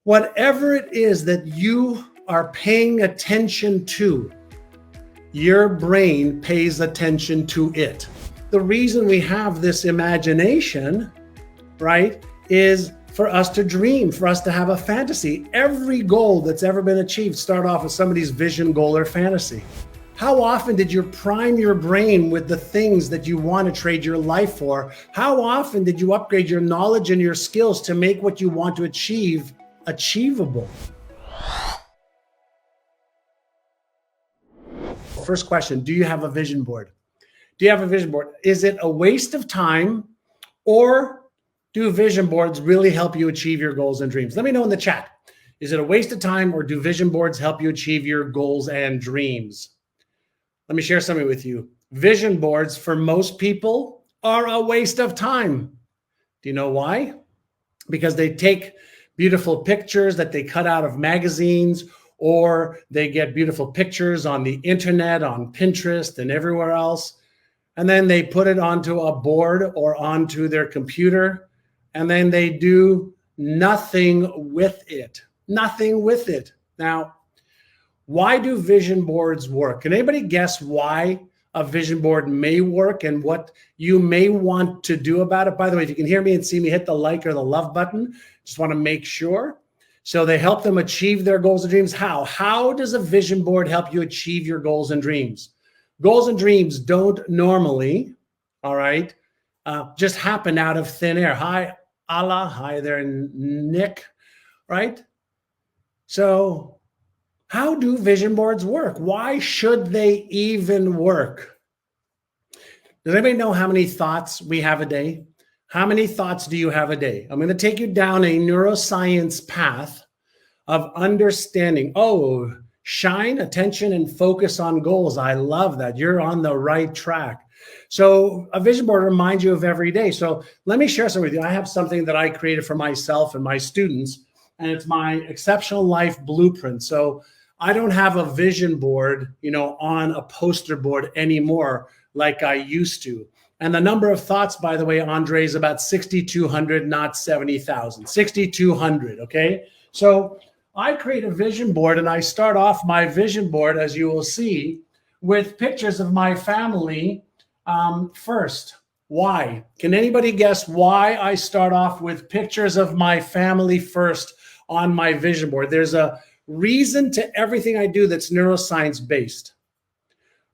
Whatever it is that you are paying attention to, your brain pays attention to it. The reason we have this imagination, right, is for us to dream, for us to have a fantasy. Every goal that's ever been achieved started off with somebody's vision, goal, or fantasy. How often did you prime your brain with the things that you want to trade your life for? How often did you upgrade your knowledge and your skills to make what you want to achieve achievable? First question, do you have a vision board? Do you have a vision board? Is it a waste of time, or do vision boards really help you achieve your goals and dreams? Let me know in the chat. Is it a waste of time, or do vision boards help you achieve your goals and dreams? Let me share something with you. Vision boards for most people are a waste of time. Do you know why? Because they take beautiful pictures that they cut out of magazines, or they get beautiful pictures on the internet, on Pinterest and everywhere else. And then they put it onto a board or onto their computer, and then they do nothing with it. Nothing with it. Now, why do vision boards work? Can anybody guess why a vision board may work and what you may want to do about it? By the way, if you can hear me and see me, hit the like or the love button. Just want to make sure. So they help them achieve their goals and dreams. How? How does a vision board help you achieve your goals and dreams? Goals and dreams don't normally, all right, just happen out of thin air. Hi, Allah. Hi there, Nick, right? So how do vision boards work? Why should they even work? Does anybody know how many thoughts we have a day? How many thoughts do you have a day? I'm going to take you down a neuroscience path of understanding. Oh, shine attention and focus on goals. I love that. You're on the right track. So a vision board reminds you of every day. So let me share something with you. I have something that I created for myself and my students, and it's my exceptional life blueprint. So I don't have a vision board, on a poster board anymore like I used to. And the number of thoughts, by the way, Andre, is about 6,200, not 70,000. 6,200, okay? So I create a vision board, and I start off my vision board, as you will see, with pictures of my family first. Why? Can anybody guess why I start off with pictures of my family first on my vision board? There's a reason to everything I do that's neuroscience based,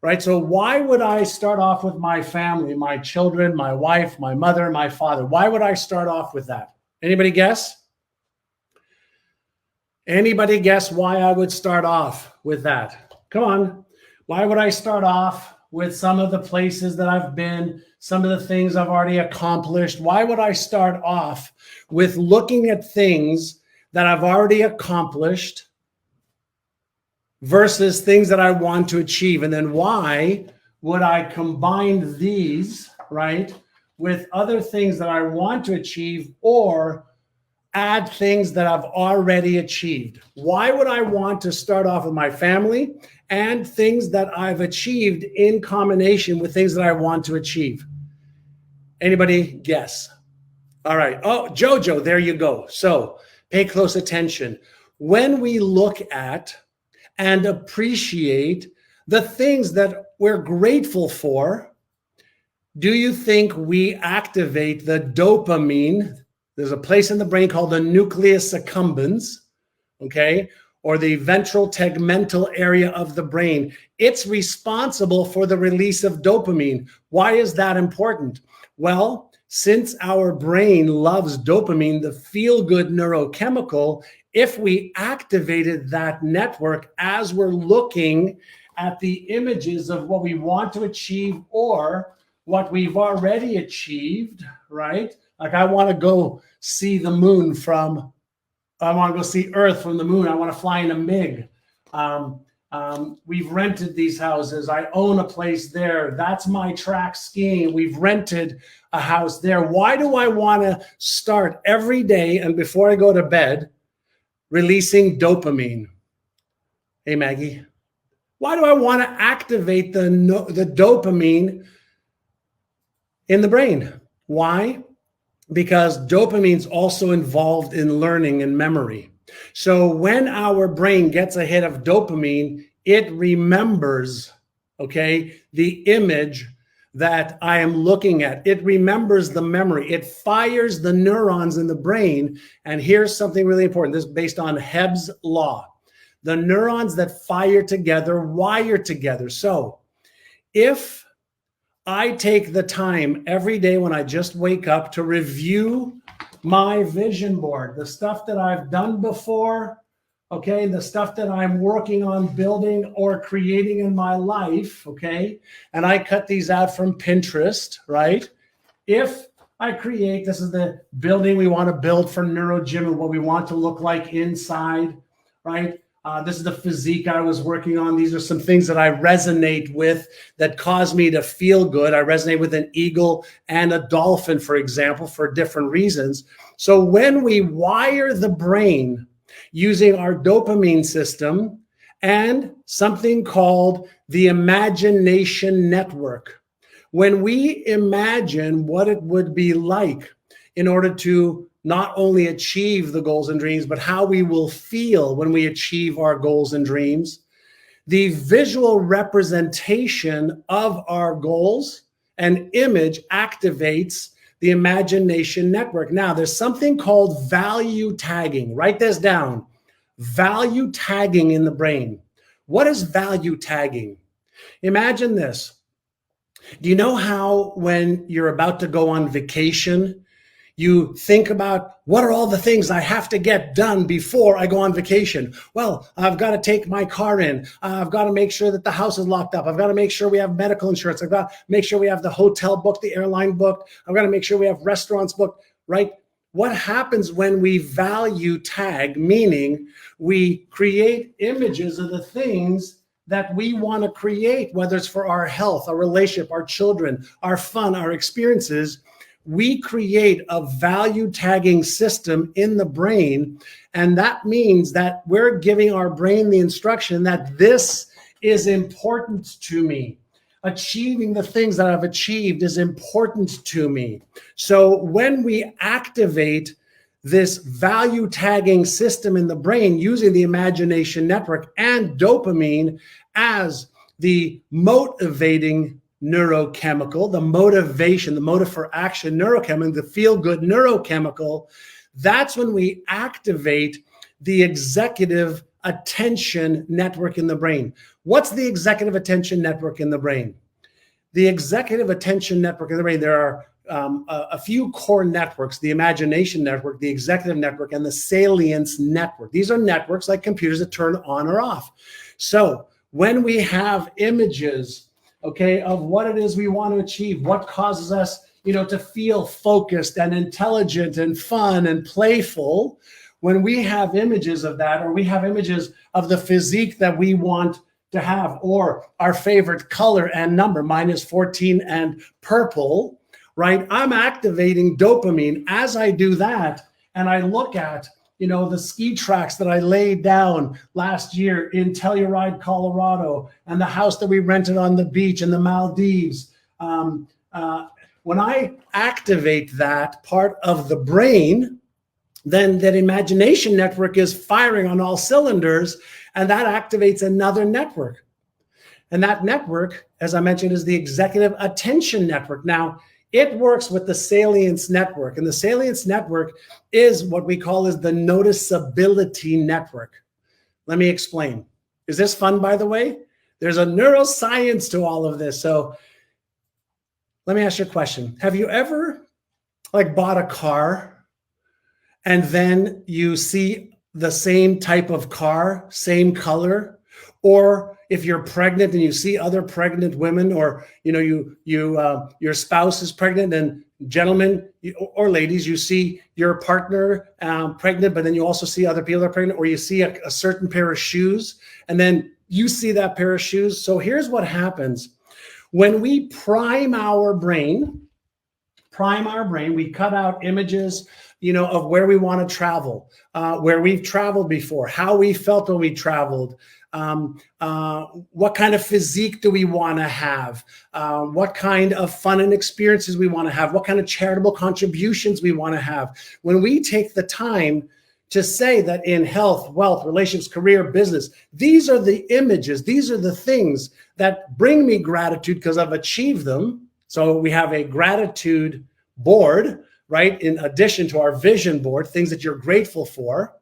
right? So why would I start off with my family, my children, my wife, my mother, my father? Why would I start off with that? Anybody guess? Anybody guess why I would start off with that? Come on. Why would I start off with some of the places that I've been, some of the things I've already accomplished? Why would I start off with looking at things that I've already accomplished versus things that I want to achieve? And then why would I combine these, right, with other things that I want to achieve, or add things that I've already achieved? Why would I want to start off with my family and things that I've achieved in combination with things that I want to achieve? Anybody guess? All right. Oh, Jojo, there you go. So pay close attention. When we look at and appreciate the things that we're grateful for, do you think we activate the dopamine? There's a place in the brain called the nucleus accumbens, okay, or the ventral tegmental area of the brain. It's responsible for the release of dopamine. Why is that important? Well, since our brain loves dopamine, the feel-good neurochemical, if we activated that network as we're looking at the images of what we want to achieve or what we've already achieved, right? Like I want to go see the moon I want to go see Earth from the moon. I want to fly in a MiG. We've rented these houses. I own a place there. That's my track skiing. We've rented a house there. Why do I want to start every day and before I go to bed releasing dopamine? Hey, Maggie. Why do I want to activate the dopamine in the brain? Why? Because dopamine's also involved in learning and memory. So when our brain gets a hit of dopamine, it remembers, okay, the image that I am looking at. It remembers the memory. It fires the neurons in the brain. And here's something really important. This is based on Hebb's law. The neurons that fire together wire together. So if I take the time every day when I just wake up to review my vision board, the stuff that I've done before, okay, the stuff that I'm working on building or creating in my life, okay, and I cut these out from Pinterest, right? If I create, this is the building we want to build for neurogym and what we want to look like inside, right? This is the physique I was working on. These are some things that I resonate with that cause me to feel good. I resonate with an eagle and a dolphin, for example, for different reasons. So when we wire the brain using our dopamine system and something called the imagination network, when we imagine what it would be like in order to not only achieve the goals and dreams, but how we will feel when we achieve our goals and dreams, the visual representation of our goals and image activates the imagination network. Now, there's something called value tagging. Write this down. Value tagging in the brain. What is value tagging? Imagine this. Do you know how when you're about to go on vacation, you think about what are all the things I have to get done before I go on vacation? Well, I've got to take my car in. I've got to make sure that the house is locked up. I've got to make sure we have medical insurance. I've got to make sure we have the hotel booked, the airline booked. I've got to make sure we have restaurants booked, right? What happens when we value tag, meaning we create images of the things that we want to create, whether it's for our health, our relationship, our children, our fun, our experiences. We create a value tagging system in the brain. And that means that we're giving our brain the instruction that this is important to me. Achieving the things that I've achieved is important to me. So when we activate this value tagging system in the brain using the imagination network and dopamine as the motivating neurochemical, the motivation, the motive for action neurochemical, the feel-good neurochemical, that's when we activate the executive attention network in the brain. What's the executive attention network in the brain? The executive attention network in the brain, there are a few core networks: the imagination network, the executive network, and the salience network. These are networks like computers that turn on or off. So when we have images, okay, of what it is we want to achieve, what causes us, to feel focused and intelligent and fun and playful, when we have images of that, or we have images of the physique that we want to have, or our favorite color and number, mine is 14 and purple, right? I'm activating dopamine as I do that. And I look at, the ski tracks that I laid down last year in Telluride, Colorado, and the house that we rented on the beach in the Maldives. When I activate that part of the brain, then that imagination network is firing on all cylinders, and that activates another network. And that network, as I mentioned, is the executive attention network. Now, it works with the salience network, and the salience network is what we call is the noticeability network. Let me explain. Is this fun, by the way? There's a neuroscience to all of this. So let me ask you a question. Have you ever bought a car and then you see the same type of car, same color? Or if you're pregnant and you see other pregnant women, or your spouse is pregnant, and gentlemen or ladies, you see your partner pregnant, but then you also see other people that are pregnant, or you see a certain pair of shoes, and then you see that pair of shoes. So here's what happens. When we prime our brain, we cut out images, of where we want to travel, where we've traveled before, how we felt when we traveled, what kind of physique do we want to have, what kind of fun and experiences we want to have, what kind of charitable contributions we want to have. When we take the time to say that in health, wealth, relationships, career, business, these are the images, these are the things that bring me gratitude because I've achieved them. So we have a gratitude board, right? In addition to our vision board, things that you're grateful for,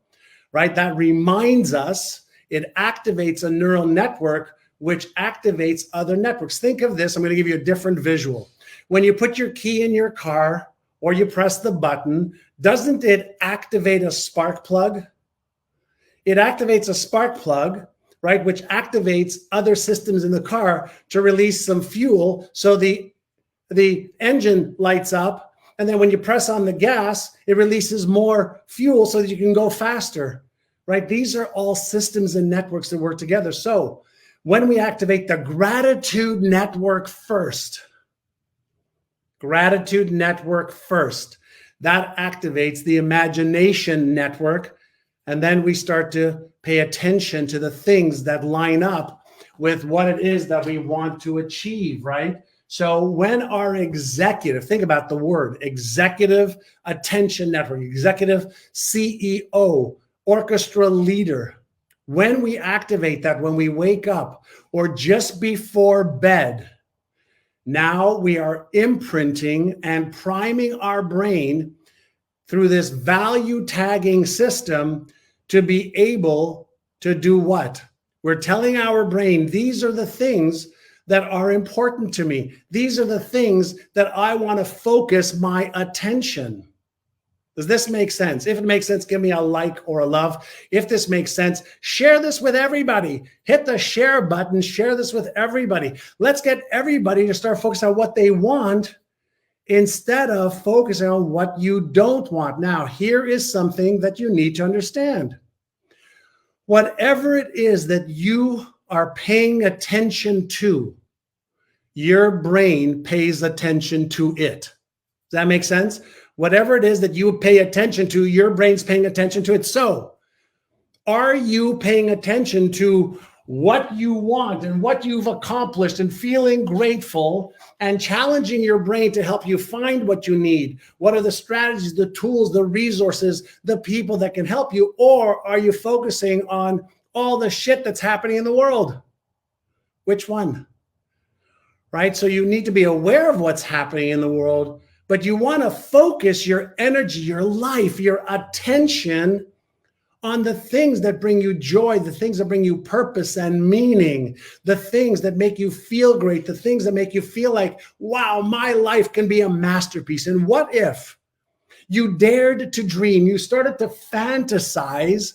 right? That reminds us, it activates a neural network, which activates other networks. Think of this. I'm going to give you a different visual. When you put your key in your car or you press the button, doesn't it activate a spark plug? It activates a spark plug, right? Which activates other systems in the car to release some fuel. So the engine lights up. And then when you press on the gas, it releases more fuel so that you can go faster, right? These are all systems and networks that work together. So when we activate the gratitude network first, that activates the imagination network. And then we start to pay attention to the things that line up with what it is that we want to achieve, right? So when our executive, think about the word, executive attention network, executive CEO, orchestra leader, when we activate that, when we wake up or just before bed, now we are imprinting and priming our brain through this value tagging system to be able to do what? We're telling our brain, these are the things that are important to me. These are the things that I want to focus my attention. Does this make sense? If it makes sense, give me a like or a love. If this makes sense, share this with everybody. Hit the share button, share this with everybody. Let's get everybody to start focusing on what they want instead of focusing on what you don't want. Now, here is something that you need to understand. Whatever it is that you are paying attention to, your brain pays attention to it. Does that make sense? Whatever it is that you pay attention to, your brain's paying attention to it. So, are you paying attention to what you want and what you've accomplished and feeling grateful and challenging your brain to help you find what you need? What are the strategies, the tools, the resources, the people that can help you? Or are you focusing on all the shit that's happening in the world? Which one? Right? So you need to be aware of what's happening in the world, but you want to focus your energy, your life, your attention on the things that bring you joy, the things that bring you purpose and meaning, the things that make you feel great, the things that make you feel like, wow, my life can be a masterpiece. And what if you dared to dream, you started to fantasize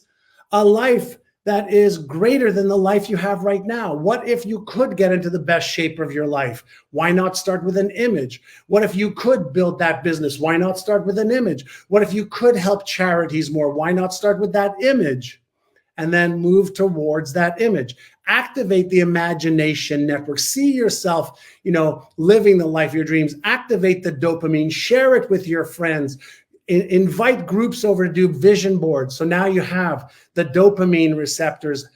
a life that is greater than the life you have right now? What if you could get into the best shape of your life? Why not start with an image? What if you could build that business? Why not start with an image? What if you could help charities more? Why not start with that image and then move towards that image? Activate the imagination network. See yourself, living the life of your dreams. Activate the dopamine. Share it with your friends. Invite groups over to do vision boards. So now you have the dopamine receptors,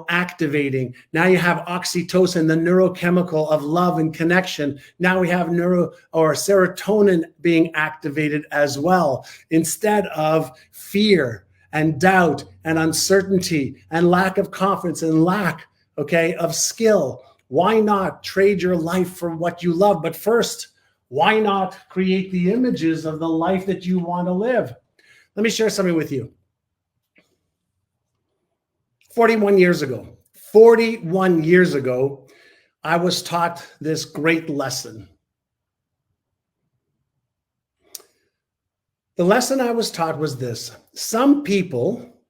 activating. Now you have oxytocin, the neurochemical of love and connection. Now we have serotonin being activated as well, instead of fear and doubt and uncertainty and lack of confidence and lack, of skill. Why not trade your life for what you love? But first, why not create the images of the life that you want to live? Let me share something with you. 41 years ago, I was taught this great lesson. The lesson I was taught was this: some people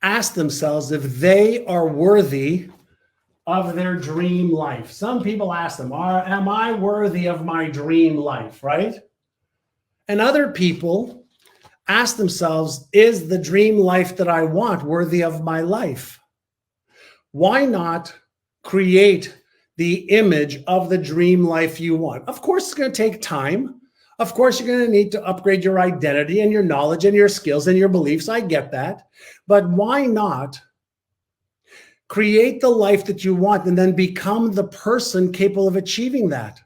ask themselves if they are worthy of their dream life. Some people ask them, am I worthy of my dream life, right? And other people ask themselves, is the dream life that I want worthy of my life? Why not create the image of the dream life you want? Of course, it's going to take time. Of course, you're going to need to upgrade your identity and your knowledge and your skills and your beliefs. I get that. But why not create the life that you want and then become the person capable of achieving that?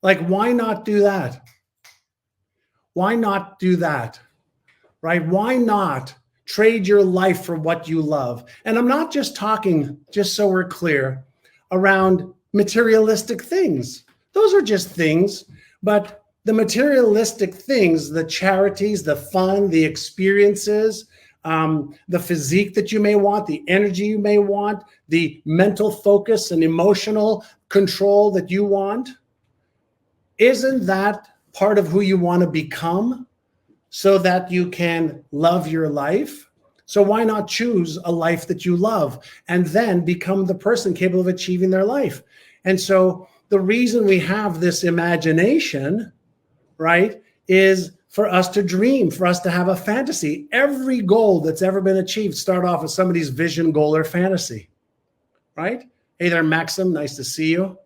Like, why not do that? Why not do that? Right? Why not trade your life for what you love. And I'm not just talking, just so we're clear, around materialistic things. Those are just things, but the materialistic things, the charities, the fun, the experiences, the physique that you may want, the energy you may want, the mental focus and emotional control that you want, isn't that part of who you want to become so that you can love your life? So why not choose a life that you love and then become the person capable of achieving their life? And so the reason we have this imagination, right, is for us to dream, for us to have a fantasy. Every goal that's ever been achieved start off with somebody's vision, goal, or fantasy, right? Hey there, Maxim, nice to see you.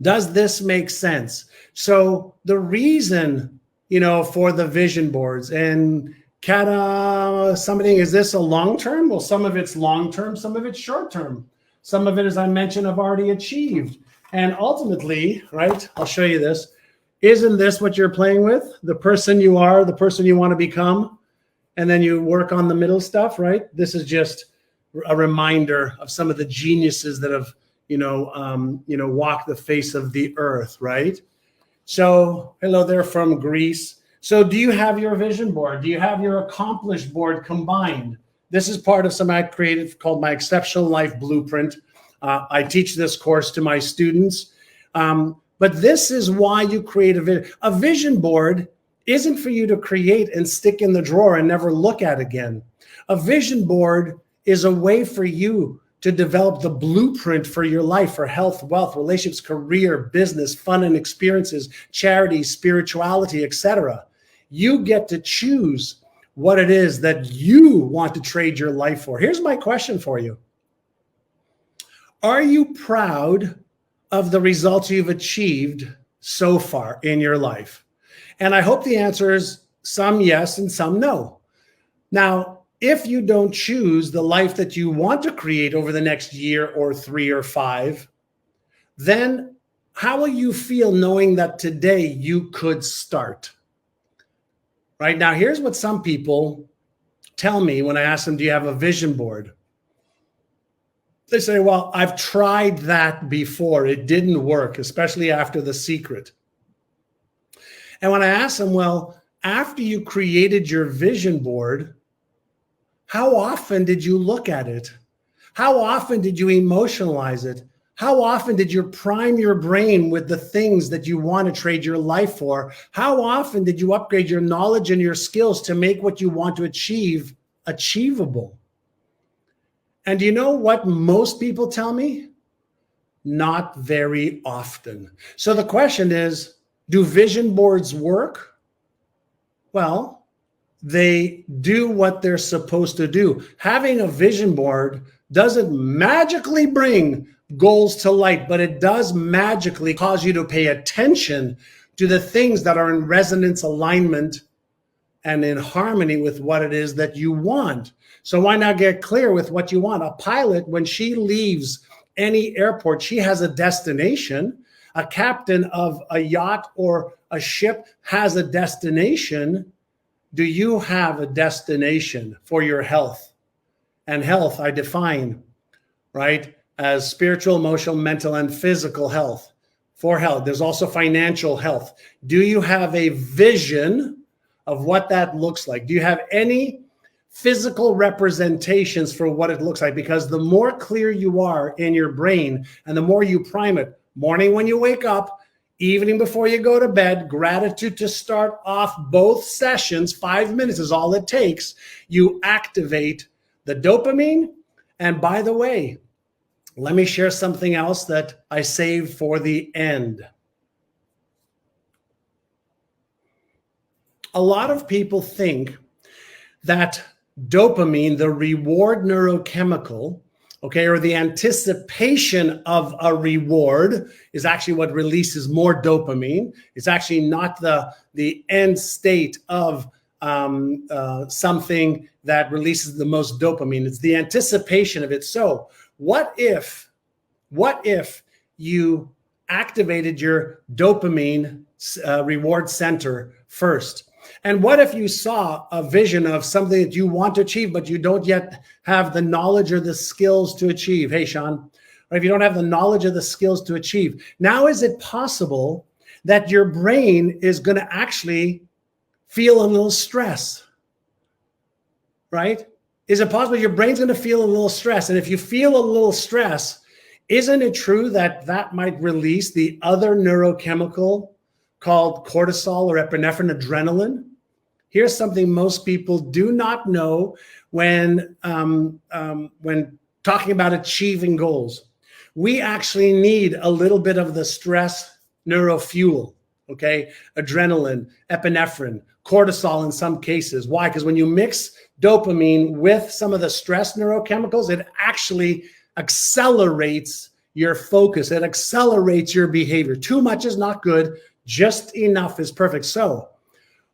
Does this make sense? So the reason, for the vision boards, and somebody, is this a long-term? Well, some of it's long-term, some of it's short-term. Some of it, as I mentioned, I've already achieved. And ultimately, right, I'll show you this. Isn't this what you're playing with? The person you are, the person you want to become, and then you work on the middle stuff, right? This is just a reminder of some of the geniuses that have, walked the face of the earth, right? So, hello there from Greece. So do you have your vision board? Do you have your accomplished board combined? This is part of something I created called my Exceptional Life Blueprint. I teach this course to my students. But this is why you create a vision. A vision board isn't for you to create and stick in the drawer and never look at again. A vision board is a way for you to develop the blueprint for your life, for health, wealth, relationships, career, business, fun and experiences, charity, spirituality, etc. You get to choose what it is that you want to trade your life for. Here's my question for you. Are you proud of the results you've achieved so far in your life? And I hope the answer is some yes and some no. Now, if you don't choose the life that you want to create over the next year or 3 or 5, then how will you feel knowing that today you could start? Right now, here's what some people tell me when I ask them, do you have a vision board? They say, well, I've tried that before. It didn't work, especially after The Secret. And when I ask them, well, after you created your vision board, how often did you look at it? How often did you emotionalize it? How often did you prime your brain with the things that you want to trade your life for? How often did you upgrade your knowledge and your skills to make what you want to achieve achievable? And do you know what most people tell me? Not very often. So the question is, do vision boards work? Well, they do what they're supposed to do. Having a vision board doesn't magically bring goals to light, but it does magically cause you to pay attention to the things that are in resonance, alignment, and in harmony with what it is that you want. So why not get clear with what you want? A pilot, when she leaves any airport, she has a destination. A captain of a yacht or a ship has a destination. Do you have a destination for your health? And health, I define, right, as spiritual, emotional, mental, and physical health. For health, there's also financial health. Do you have a vision of what that looks like? Do you have any physical representations for what it looks like? Because the more clear you are in your brain and the more you prime it, morning when you wake up, evening before you go to bed, gratitude to start off both sessions, 5 minutes is all it takes. You activate the dopamine. And by the way, let me share something else that I saved for the end. A lot of people think that dopamine, the reward neurochemical, okay, or the anticipation of a reward is actually what releases more dopamine. It's actually not the end state of something that releases the most dopamine. It's the anticipation of it. So what if you activated your dopamine reward center first? And what if you saw a vision of something that you want to achieve, but you don't yet have the knowledge or the skills to achieve? Hey, Sean, or if you don't have the knowledge or the skills to achieve, now is it possible that your brain is going to actually feel a little stress, right? Is it possible your brain's going to feel a little stress? And if you feel a little stress, isn't it true that that might release the other neurochemical called cortisol or epinephrine, adrenaline? Here's something most people do not know when talking about achieving goals. We actually need a little bit of the stress neurofuel, okay? Adrenaline, epinephrine, cortisol in some cases. Why? Because when you mix dopamine with some of the stress neurochemicals, it actually accelerates your focus. It accelerates your behavior. Too much is not good. Just enough is perfect. So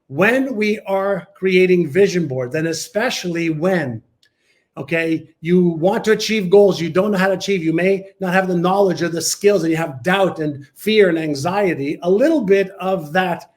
when we are creating vision boards, and especially when, okay, you want to achieve goals you don't know how to achieve, you may not have the knowledge or the skills, and you have doubt and fear and anxiety, a little bit of that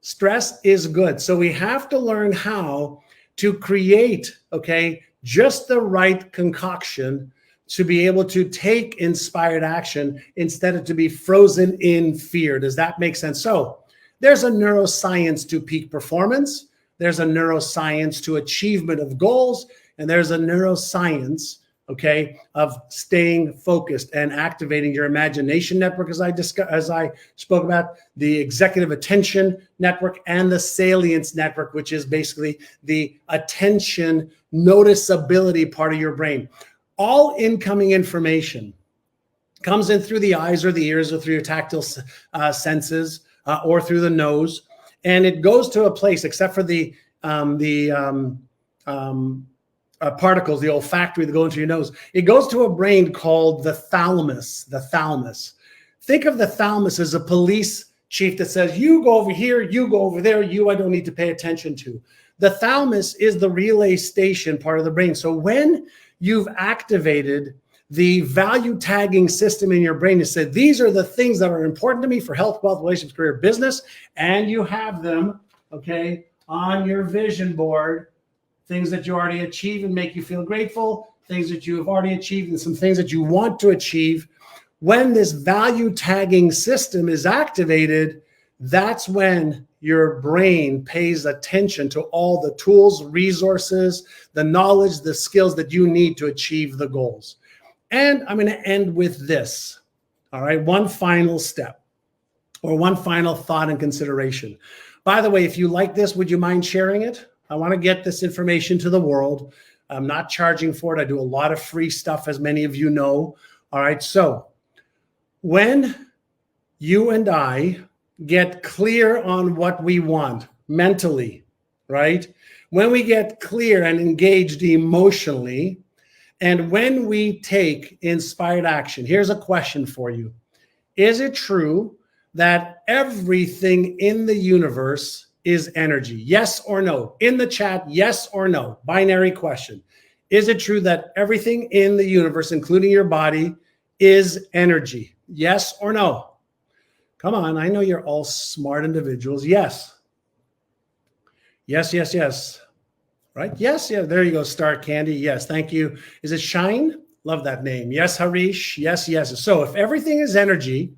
stress is good. So we have to learn how to create, okay, just the right concoction to be able to take inspired action instead of to be frozen in fear. Does that make sense? So there's a neuroscience to peak performance. There's a neuroscience to achievement of goals. And there's a neuroscience, okay, of staying focused and activating your imagination network, as I spoke about, the executive attention network, and the salience network, which is basically the attention noticeability part of your brain. All incoming information comes in through the eyes or the ears or through your tactile senses or through the nose, and it goes to a place, except for the particles, the olfactory that go into your nose. It goes to a brain called the thalamus. The thalamus. Think of the thalamus as a police chief that says, you go over here, you go over there, you I don't need to pay attention to. The thalamus is the relay station part of the brain. So when you've activated the value tagging system in your brain to say, these are the things that are important to me for health, wealth, relationships, career, business, and you have them, okay, on your vision board, things that you already achieve and make you feel grateful, things that you have already achieved, and some things that you want to achieve. When this value tagging system is activated, that's when your brain pays attention to all the tools, resources, the knowledge, the skills that you need to achieve the goals. And I'm going to end with this. All right, one final step or one final thought and consideration. By the way, if you like this, would you mind sharing it? I want to get this information to the world. I'm not charging for it. I do a lot of free stuff, as many of you know. All right, so when you and I get clear on what we want mentally, right? When we get clear and engaged emotionally, and when we take inspired action, here's a question for you. Is it true that everything in the universe is energy? Yes or no? In the chat, yes or no? Binary question. Is it true that everything in the universe, including your body, is energy? Yes or no? Come on, I know you're all smart individuals. Yes. Yes, yes, yes. Right? Yes, yeah, there you go, Star Candy. Yes, thank you. Is it Shine? Love that name. Yes, Harish. Yes, yes. So if everything is energy,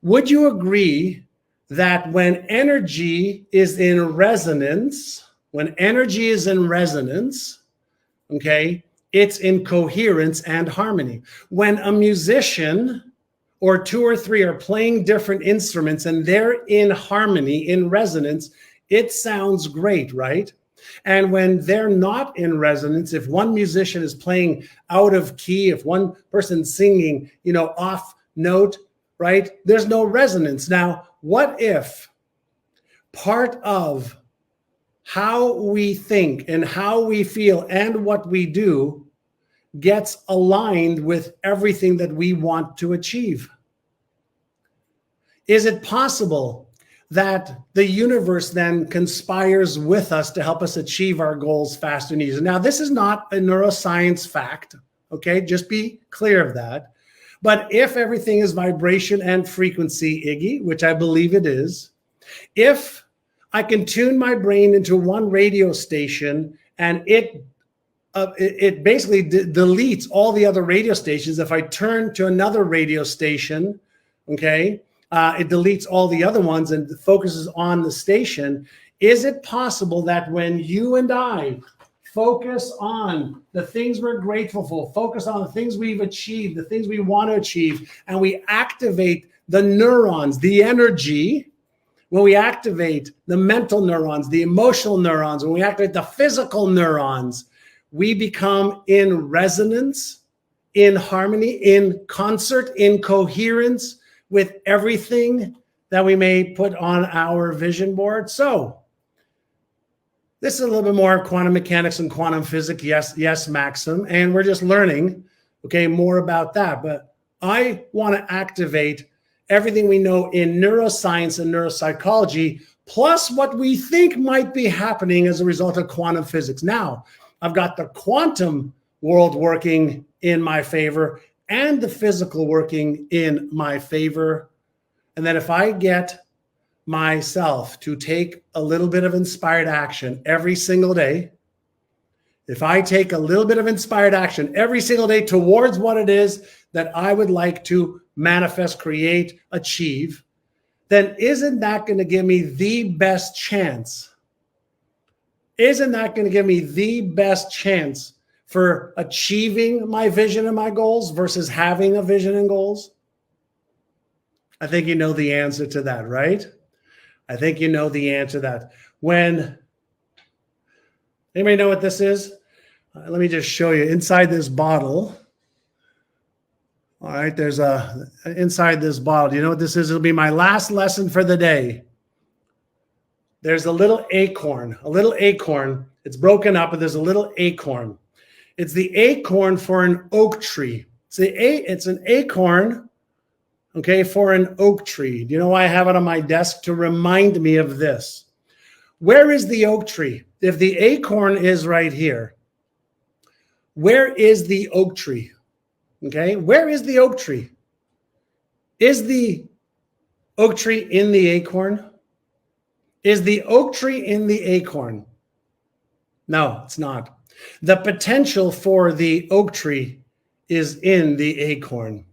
would you agree that when energy is in resonance, okay, it's in coherence and harmony? When a musician or two or three are playing different instruments and they're in harmony, in resonance, it sounds great, right? And when they're not in resonance, if one musician is playing out of key, if one person's singing, off note, right? There's no resonance. Now, what if part of how we think and how we feel and what we do gets aligned with everything that we want to achieve? Is it possible that the universe then conspires with us to help us achieve our goals faster and easier? Now, this is not a neuroscience fact, okay? Just be clear of that. But if everything is vibration and frequency, Iggy, which I believe it is, if I can tune my brain into one radio station, and it basically deletes all the other radio stations. If I turn to another radio station, okay, it deletes all the other ones and focuses on the station. Is it possible that when you and I focus on the things we're grateful for, focus on the things we've achieved, the things we want to achieve, and we activate the neurons, the energy, when we activate the mental neurons, the emotional neurons, when we activate the physical neurons, we become in resonance, in harmony, in concert, in coherence with everything that we may put on our vision board. So this is a little bit more quantum mechanics and quantum physics. Yes, Maxim. And we're just learning, okay, more about that. But I want to activate everything we know in neuroscience and neuropsychology, plus what we think might be happening as a result of quantum physics. Now, I've got the quantum world working in my favor and the physical working in my favor. And then if I get myself to take a little bit of inspired action every single day, if I take a little bit of inspired action every single day towards what it is that I would like to manifest, create, achieve, then isn't that going to give me the best chance? Isn't that going to give me the best chance for achieving my vision and my goals versus having a vision and goals? I think you know the answer to that, right? I think you know the answer to that. When, anybody know what this is? Let me just show you inside this bottle. All right, there's inside this bottle. Do you know what this is? It'll be my last lesson for the day. There's a little acorn, It's broken up, but there's a little acorn. It's the acorn for an oak tree. It's an acorn, okay, for an oak tree. Do you know why I have it on my desk? To remind me of this. Where is the oak tree? If the acorn is right here, where is the oak tree? Okay, where is the oak tree? Is the oak tree in the acorn? Is the oak tree in the acorn? No, it's not. The potential for the oak tree is in the acorn,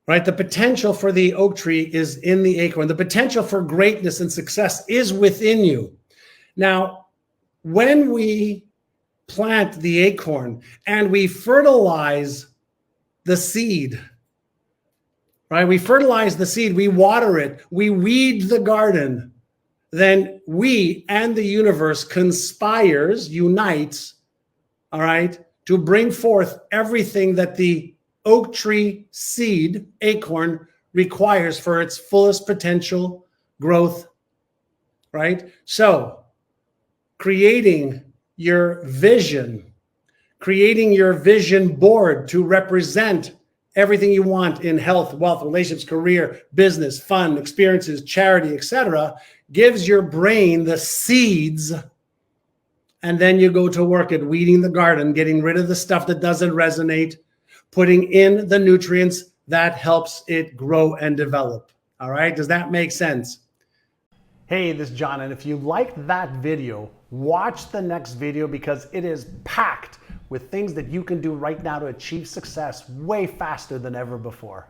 right? The potential for the oak tree is in the acorn. The potential for greatness and success is within you. Now, when we plant the acorn and we fertilize the seed, right? We fertilize the seed, we water it, we weed the garden, then we and the universe conspires, unites, all right, to bring forth everything that the oak tree seed, acorn, requires for its fullest potential growth, right? So creating your vision board to represent everything you want in health, wealth, relationships, career, business, fun, experiences, charity, etc., gives your brain the seeds, and then you go to work at weeding the garden, getting rid of the stuff that doesn't resonate, putting in the nutrients that helps it grow and develop. All right, does that make sense? Hey, this is John, and if you liked that video, watch the next video because it is packed with things that you can do right now to achieve success way faster than ever before.